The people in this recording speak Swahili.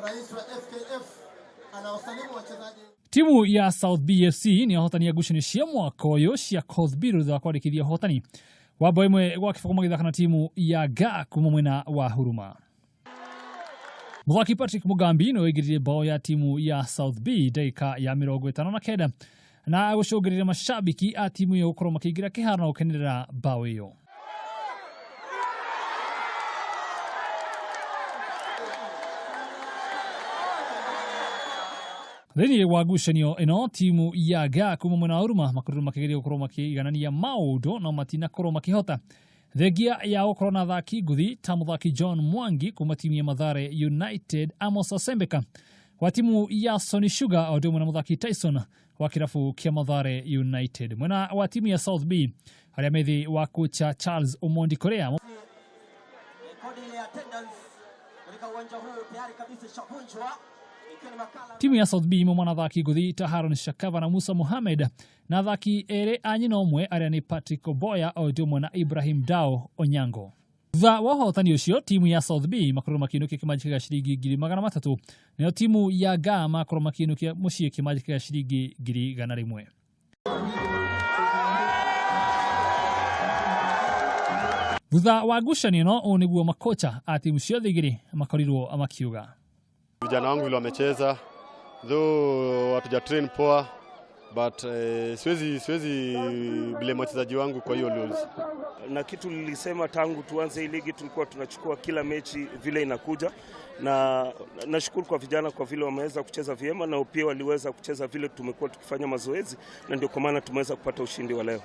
rais wa FKF anawasalimu wachezaji. Timu ya South BFC ni ahotani gucanio mwaka uyu cia Koth Biro thutha kwandikithia ahotani wa bao imwe gwa kiboko magithaka na timu ya GAA kuuma mwena wa Huruma. Muthaki Patrick Mugambi no igiririe bao ya timu ya South B dakika ya 59 na agucungirira mashabiki a timu yo gukorwo makiingira kiharo na gukenerera bao iyo. Thĩinĩ wa ngucanio ĩno timu ya GAA kuuma mwena wa Huruma makorirwo makigeria gukorwo makiganania maũndũ no matinakorwo makihota. Thengia ya gukorwo na thaki nguthi ta muthaki John Mwangi kuuma timu ya Mathare United, Amos Asembeka wa timu ya Sony Sugar o ndimwe na muthaki Tyson wa kirabu kia Mathare United. Mwena wa timu ya South B aria methi wa kocha Charles Omondi Korea timu ya South B mwana thaki nguthi ta Haron Shakava na Musa Mohamed na thaki ere anyina omwe aria ni Patrick Oboya o ndimwe na Ibrahim Dao Onyango. Thutha wa uhotani ucio timu ya South B makorwo makiinukia kimanjika gĩa ciringi 300,000 nayo timu ya GAA makorwo makiinukia muciĩ kimanjika gĩa ciringi 100,000. Thutha wa ngucanio ĩno ũũ nĩguo makocha a timu ciothe igĩrĩ makorirwo amakiuga. Vijana wangu vile wamecheza, though hatuja train poa, but siwezi blame wachezaji wangu kwa hiyo lose. Na kitu nilisema tangu tuanze hii ligi tulikuwa tunachukua kila mechi vile inakuja, na nashukuru kwa vijana kwa vile wameweza kucheza vyema na pia waliweza kucheza vile tumekuwa tukifanya mazoezi, na ndio kwa maana tumeweza kupata ushindi wa leo.